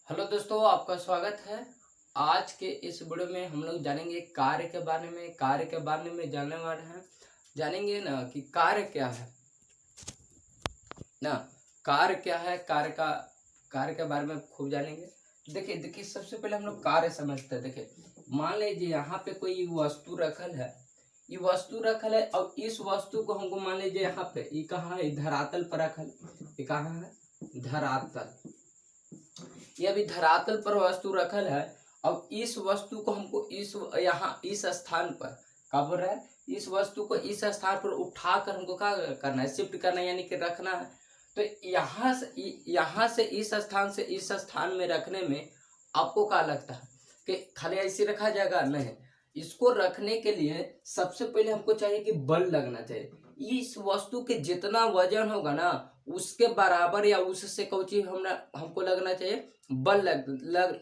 Hello दोस्तों, आपका स्वागत है। आज के इस वीडियो में हम लोग जानेंगे कार्य के बारे में जानने वाले हैं। जानेंगे ना कि कार्य क्या है ना। कार्य क्या है, कार्य के बारे में खूब जानेंगे। देखिए देखिए सबसे पहले हम लोग कार्य समझते हैं। देखिए मान लीजिए यहाँ पे कोई वस्तु रखल है, ये वस्तु रखल है और इस वस्तु को हमको मान लीजिए यहाँ पे ये कहाँ है, धरातल पर रखल। ये कहाँ है, धरातल। ये अभी धरातल पर वस्तु रखल है और इस वस्तु को हमको इस स्थान पर क्या बोल रहा है, इस वस्तु को इस स्थान पर उठाकर हमको क्या करना है, शिफ्ट करना है, यानी कि रखना है। तो यहाँ से इस स्थान से इस स्थान में रखने में आपको क्या लगता है कि खाली ऐसे रखा जाएगा? नहीं, इसको रखने के लिए सबसे पहले हमको चाहिए कि बल लगना चाहिए। इस वस्तु के जितना वजन होगा ना उसके बराबर या उससे कौची हमको लगना चाहिए, बल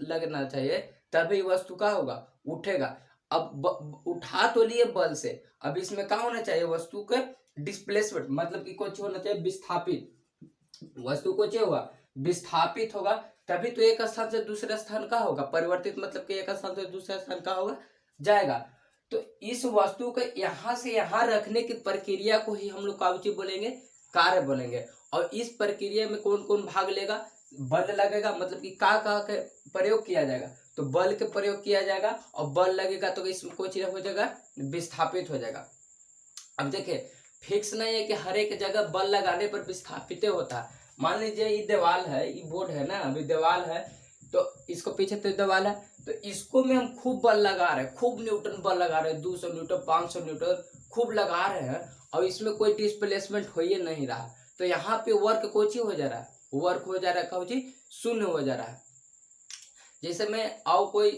लगना चाहिए, तभी वस्तु का होगा, उठेगा। अब उठा तो लिए बल से, अब इसमें क्या होना चाहिए, वस्तु के डिस्प्लेसमेंट, मतलब कि कुछ होना चाहिए विस्थापित। वस्तु को चाहिए होगा, विस्थापित होगा, तभी तो एक स्थान से दूसरे स्थान का होगा परिवर्तित, मतलब कि एक स्थान से दूसरे स्थान का होगा जाएगा। तो इस वस्तु को यहाँ से यहाँ रखने की प्रक्रिया को ही हम लोग काउची बोलेंगे, कार्य बोलेंगे। और इस प्रक्रिया में कौन कौन भाग लेगा, बल लगेगा, मतलब कि का के प्रयोग किया जाएगा, तो बल के प्रयोग किया जाएगा और बल लगेगा तो इसमें कोई चीज हो जाएगा, विस्थापित हो जाएगा। अब देखिए फिक्स नहीं है कि हर एक जगह बल लगाने पर विस्थापित होता है। मान लीजिए ये दीवार है, ये बोर्ड है ना, अभी दीवार है तो इसको पीछे तो दीवार है, तो इसको में हम खूब बल लगा रहे हैं, खूब न्यूटन बल लगा रहे हैं, 200 न्यूटन 500 न्यूटन खूब लगा रहे हैं और इसमें कोई डिस्प्लेसमेंट हो ही नहीं रहा। तो यहाँ पे वर्क कोची हो जा रहा है, वर्क हो जा रहा है, कौची शून्य हो जा रहा है। जैसे में आओ कोई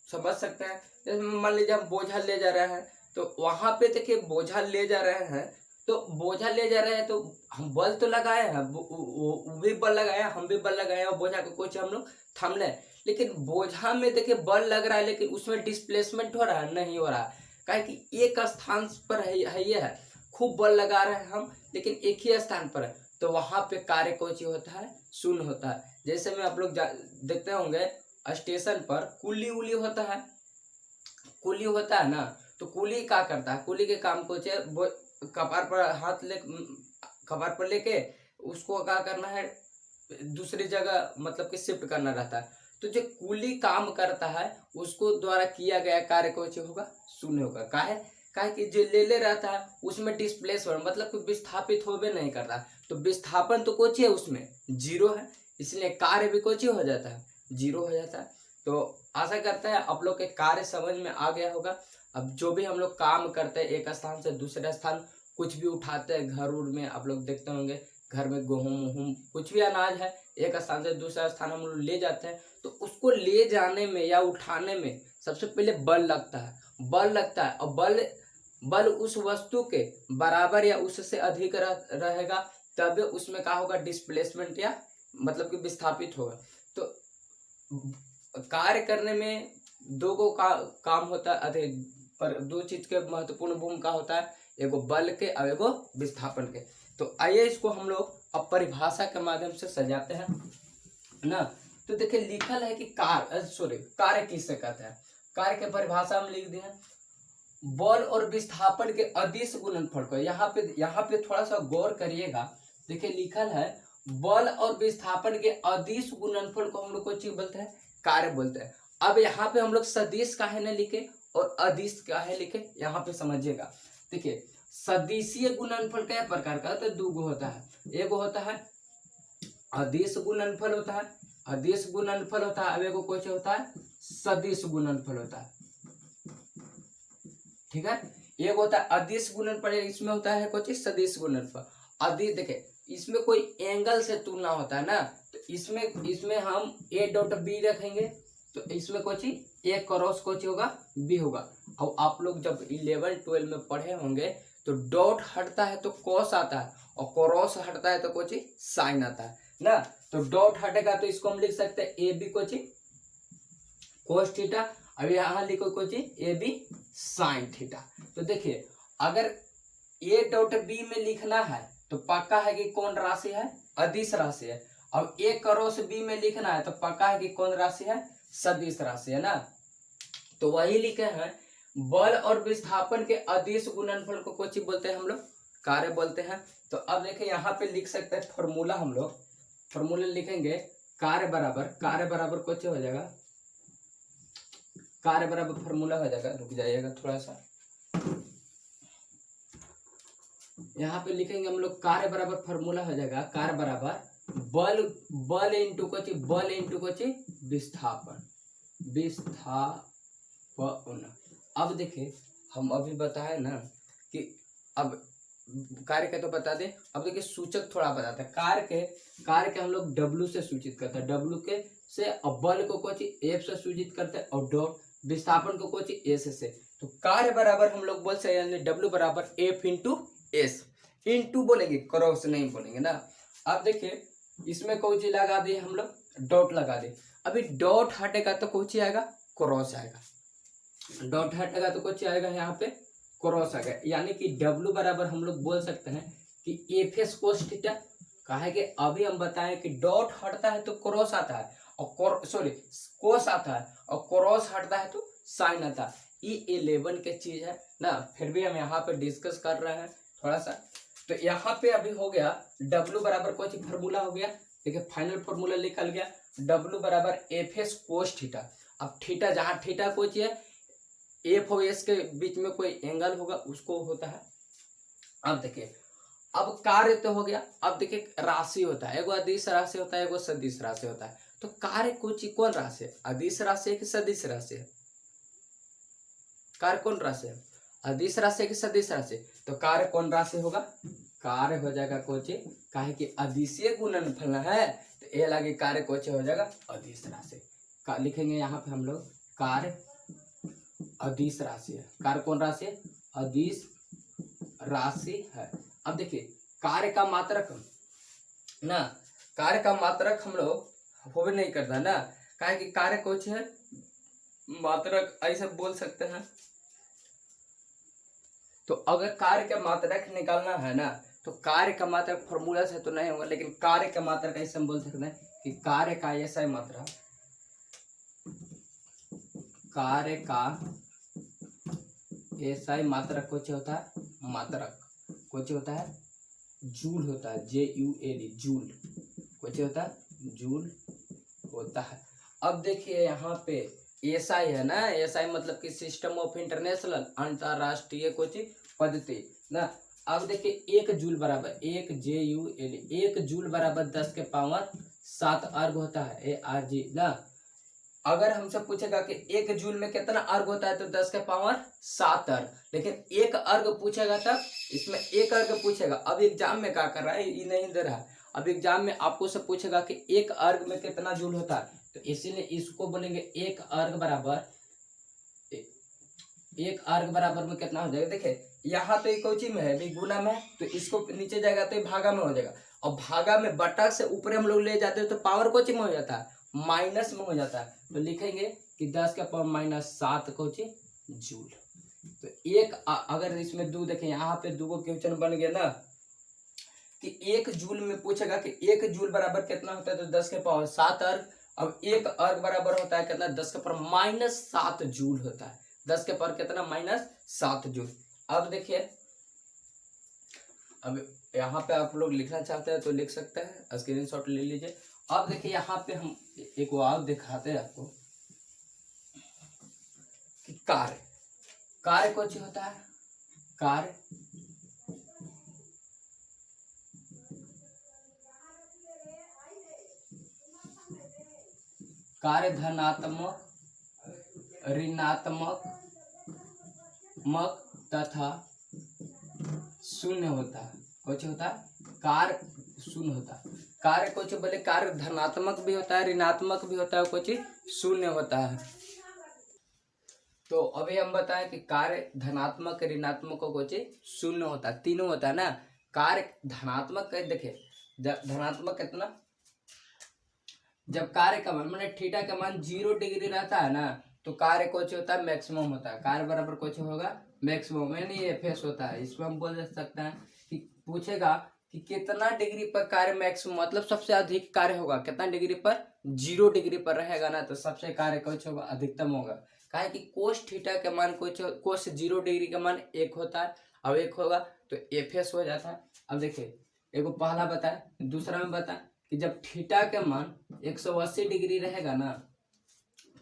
समझ सकते हैं, जैसे मान लीजिए हम बोझा ले जा रहे हैं, तो वहां पे देखिए बोझा ले जा रहे हैं, तो बोझा ले जा रहे हैं तो हम बल तो लगाए हैं, वो भी बल लगाए, हम भी बल लगाए और बोझा को कुछ हम लोग थाम ले। लेकिन बोझा में देखिए बल लग रहा है लेकिन उसमें डिस्प्लेसमेंट हो रहा है, नहीं हो रहा है। काहे कि एक स्थान पर है ये है, खूब बल लगा रहे हैं हम लेकिन एक ही स्थान पर है, तो वहां पे कार्य कोची होता है, शून्य होता है। जैसे में आप लोग देखते होंगे स्टेशन पर कुली उली होता है, कुली होता है ना, तो कुली क्या करता है, कुली के काम को कपार पर हाथ ले, कपार पर लेके उसको क्या करना है, दूसरी जगह मतलब कि शिफ्ट करना रहता है। तो जो कुली काम करता है उसको द्वारा किया गया कार्य को होगा, शून्य होगा। काहे काहे कि जो ले रहता है उसमें डिस्प्लेस हो, मतलब कि विस्थापित होवे नहीं कर रहा, तो विस्थापन तो कोची है उसमें जीरो है, इसलिए कार्य भी कोची हो जाता है, जीरो हो जाता है। तो आशा करता है आप लोग के कार्य समझ में आ गया होगा। अब जो भी हम लोग काम करते हैं एक स्थान से दूसरे स्थान, कुछ भी उठाते हैं घर उर में, आप लोग देखते होंगे घर में गेहूं कुछ भी अनाज है एक स्थान से दूसरा स्थान हम लोग ले जाते हैं, तो उसको ले जाने में या उठाने में सबसे पहले बल लगता है, बल लगता है। और बल उस वस्तु के बराबर या उससे अधिक रहेगा, तब उसमें क्या होगा, डिस्प्लेसमेंट या मतलब कि विस्थापित होगा। तो कार्य करने में दो को काम होता है, पर दो चीज के महत्वपूर्ण भूमिका होता है, एगो बल के और एगो विस्थापन के। तो आइए इसको हम लोग अब परिभाषा के माध्यम से सजाते हैं ना। तो देखिए लिखल है कि कार्य किससे कहते हैं, कार्य के परिभाषा हम लिख दिए, बल और विस्थापन के अदिश गुणनफल को। यहाँ पे थोड़ा सा गौर करिएगा। देखिए लिखल है बल और विस्थापन के अदिश गुणनफल को हम लोग को चीज बोलते हैं, कार्य बोलते हैं। अब यहाँ पे हम लोग सदिश काहे न लिखे और अदिश काहे लिखे, यहाँ पे समझिएगा। देखिए सदिशीय गुणनफल कई प्रकार का होता है, दो गो होता है, एक होता है अदिश गुणनफल होता है, अदिश गुणनफल होता है, अब एगो कुछ होता है सदिश गुणनफल होता है, ठीक है। एक होता है अदिश गुणनफल, इसमें होता है कुछ सदिश गुणनफल। अदिश देखे इसमें कोई एंगल से तुलना होता है ना, तो इसमें हम ए डॉट बी रखेंगे, तो इसमें कुछ ए क्रॉस कुछ होगा बी होगा। और आप लोग जब 11 12 में पढ़े होंगे तो डॉट हटता है तो कॉस आता है और क्रॉस हटता है तो कुछ साइन आता है ना। तो डॉट हटेगा तो इसको हम लिख सकते हैं ए बी कुछ कोस थीटा, अब यहाँ लिखो कुछ ए बी साइन थीटा। तो देखिए अगर ए डॉट बी में लिखना है तो पक्का है कि कौन राशि है, अदिश राशि है। अब ए क्रॉस बी में लिखना है तो पक्का है कि कौन राशि है, सदिश राशि है ना। तो वही लिखे हैं, बल और विस्थापन के अदिश गुणनफल को कुछ बोलते हैं हम लोग, कार्य बोलते हैं। तो अब देखिए यहाँ पे लिख सकते हैं फॉर्मूला, हम लोग फॉर्मूला लिखेंगे, कार्य बराबर कुछ हो जाएगा, कार्य बराबर फॉर्मूला हो जाएगा, रुक जाइएगा थोड़ा सा, यहाँ पे लिखेंगे हम लोग, कार्य बराबर फॉर्मूला हो जाएगा, कार्य बराबर बल इंटू कुछ विस्थापन। अब देखिए हम अभी बताए ना कि अब कार्य का तो बता दें, अब देखिए सूचक थोड़ा बताते हैं। कार्य के हम लोग W से सूचित करते हैं, W के से, और बल को कुछ F से सूचित करते हैं, और डॉट विस्थापन को कुछ S से। तो कार्य बराबर हम लोग बोल सकते हैं W बराबर F इंटू S, इंटू बोलेंगे, क्रॉस नहीं बोलेंगे ना। अब देखिए इसमें कोई चीज लगा दिए हम लोग, डॉट लगा दे, अभी डॉट हटेगा तो कोई चीज आएगा, क्रॉस आएगा, डॉट हटेगा तो कुछ आएगा यहाँ पे क्रॉस आएगा, यानी कि W बराबर हम लोग बोल सकते हैं कि एफ एस कोस थीटा। कहा है कि अभी हम बताएं कि डॉट हटता है तो क्रॉस आता है, और सॉरी कोस आता है, और क्रॉस हटता है तो साइन आता है। ये 11 के चीज है ना, फिर भी हम यहाँ पे डिस्कस कर रहे हैं थोड़ा सा। तो यहाँ पे अभी हो गया W बराबर कुछ फॉर्मूला हो गया, देखिए फाइनल फॉर्मूला निकल गया, W बराबर एफ एस कोस थीटा। अब थीटा, जहाँ थीटा कोई है, एफ और एस के बीच में कोई एंगल होगा उसको होता है। अब देखिए, अब कार्य तो हो गया, अब देखिए राशि होता है, एगो अदिश राशि होता है, एगो सदिश राशि होता है। तो कार्य कौन राशि है, अदिश राशि है कि सदिश राशि है, कार्य कौन राशि है, अदिश राशि है कि सदिश राशि। तो कार्य कौन राशि होगा, कार्य हो जाएगा कोचे, काहे कि अदिशीय गुणनफल है, तो ये लगे कार्य कोचे हो जाएगा अदिश राशि। लिखेंगे यहाँ पे हम लोग, कार्य अदिश राशि है, कार्य कौन राशि है, अदिश राशि है। अब देखिए कार्य का मात्रक ना, कार्य का मात्रक हम लोग हो भी नहीं करता ना, काहे कि कार्य कुछ है, मात्रक ऐसे बोल सकते हैं। तो अगर कार्य का मात्रक निकालना है ना, तो कार्य का मात्रक फॉर्मूला से तो नहीं होगा, लेकिन कार्य का मात्रक ऐसे हम बोल सकते हैं कि कार्य का ऐसा मात्रा, कार्य का ऐसा मात्रक कुछ होता है, मात्रक कुछ होता है, जूल होता है, JUL, जूल कुछ होता है, जूल होता है। अब देखिए यहाँ पे एसआई है ना, एसआई मतलब कि सिस्टम ऑफ इंटरनेशनल, अंतरराष्ट्रीय कुछ पद्धति ना। अब देखिए 1 जूल बराबर, 1 JUL, 1 जूल बराबर 10 के पावर 7 अर्ग होता है, ARG ना। अगर हमसे पूछेगा कि 1 जूल में कितना अर्ग होता है, तो 10 के पावर 7 अर्ग, लेकिन 1 अर्ग पूछेगा तब, इसमें 1 अर्ग पूछेगा। अब एग्जाम में क्या कर रहा है, ये नहीं दे रहा है, अब एग्जाम में आपको से पूछेगा कि 1 अर्ग में कितना जूल होता है, तो इसीलिए इसको बोलेंगे 1 अर्ग बराबर, 1 अर्ग बराबर में कितना हो जाएगा। देखिए यहाँ तो एक कोची में है, गुना में है, तो इसको नीचे जाएगा तो भागा में हो जाएगा, और भागा में बटा से ऊपर हम लोग ले जाते हैं तो पावर कोची में हो जाता है, माइनस में हो जाता है। तो लिखेंगे कि 10 के पावर -7 कोची जूल। तो एक, अगर इसमें दो देखें, यहाँ पे दो को क्वेश्चन बन गया ना कि 1 जूल में पूछेगा कि 1 जूल बराबर कितना होता है, तो 10 के पावर 7 अर्ग। अब 1 अर्ग बराबर होता है कितना, 10 के पावर -7 जूल होता है, 10 के पावर कितना, -7 जूल। अब देखिए, अब यहाँ पे आप लोग लिखना चाहते हैं तो लिख सकते हैं, स्क्रीनशॉट ले लीजिए। अब देखिए यहाँ पे हम एक और दिखाते हैं आपको कि कार्य कुछ होता है, कार्य धनात्मक, ऋणात्मक तथा शून्य होता है। कुछ होता है, कार्य शून्य होता है। कार्य कुछ बोले, कार्य धनात्मक भी होता है, ऋणात्मक भी होता है, कुछ शून्य होता है। तो अभी हम बताएं कि कार्य धनात्मक, ऋणात्मक और कुछ शून्य होता है, तीनों होता है ना। कार्य धनात्मक, देखिए धनात्मक कितना, जब कार्य का मान मैंने थीटा का मान 0 डिग्री रहता है ना, तो कार्य कुछ होता है, मैक्सिमम होता है, कार्य बराबर कुछ होगा मैक्सिमम, यानी एफएस होता है। इसमें हम बोल सकते हैं कि पूछेगा कि कितना डिग्री पर कार्य मैक्सिमम मतलब सबसे अधिक कार्य होगा, कितना डिग्री पर, 0 डिग्री पर रहेगा ना, तो सबसे कार्य कुछ होगा, अधिकतम होगा। कहा है कि कोस थीटा के मान कुछ, कोस 0 डिग्री का मान 1 होता है, अब 1 होगा तो एफएस हो जाता है। अब देखिए एगो पहला बताए, दूसरा में बताए कि जब थीटा के मान 180 डिग्री रहेगा ना,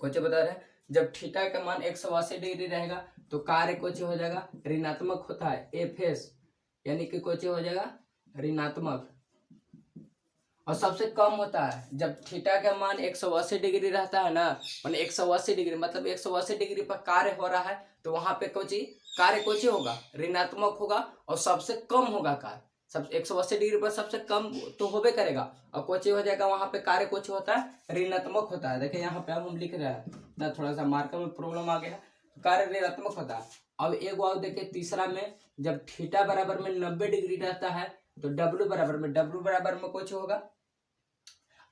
कुछ बता रहे हैं, जब थीटा का मान 180 डिग्री रहेगा तो कार्य कुछ हो जाएगा, ऋणात्मक होता है, एफएस यानी कि कुछ हो जाएगा ऋणात्मक। और सबसे कम होता है जब थीटा का मान 180 डिग्री रहता है ना, माने 180 डिग्री मतलब 180 डिग्री पर कार्य हो रहा है, तो वहां पे कुछ कार्य कुछ होगा, ऋणात्मक होगा, और सबसे कम होगा कार्य, सब 180 डिग्री पर सबसे कम तो होबे करेगा, और कुछ हो जाएगा वहां पे कार्य कुछ होता है, ऋणात्मक होता है। देखिए यहाँ पे हम लिख रहे हैं ना, थोड़ा सा मार्कर में प्रॉब्लम आ गया है, कार्य ऋणात्मक होता है। अब एक और देखिए तीसरा में, जब थीटा बराबर में 90 डिग्री रहता है तो W बराबर में कुछ होगा।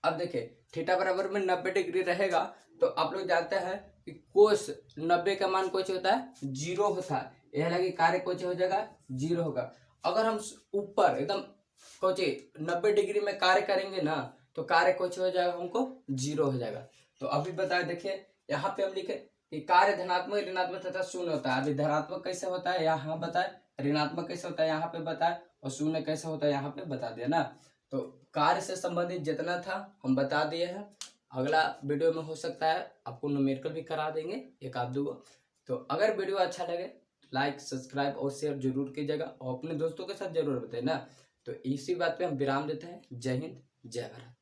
अब देखिए थीटा बराबर में 90 डिग्री रहेगा तो आप लोग जानते हैं कि कोस 90 का मान कुछ होता है, 0 होता है, यह लगे कार्य कुछ हो जाएगा, 0 होगा। अगर हम ऊपर एकदम कुछ 90 डिग्री में कार्य करेंगे ना, तो कार्य कुछ हो जाएगा, हमको 0 हो जाएगा। तो अभी बताए, देखिए यहाँ पे हम लिखे कि कार्य धनात्मक, ऋणात्मक तथा शून्य होता है। अभी धनात्मक कैसे होता है यहाँ बताए, ऋणात्मक कैसे होता है यहाँ पे बताए, और शून्य कैसे होता है यहाँ पे बता दिया ना। तो कार्य से संबंधित जितना था हम बता दिए हैं। अगला वीडियो में हो सकता है आपको न्यूमेरिकल भी करा देंगे एक आध दो। तो अगर वीडियो अच्छा लगे तो लाइक, सब्सक्राइब और शेयर जरूर कीजिएगा, और अपने दोस्तों के साथ जरूर बताइए ना। तो इसी बात पे हम विराम देते हैं। जय हिंद, जय भारत।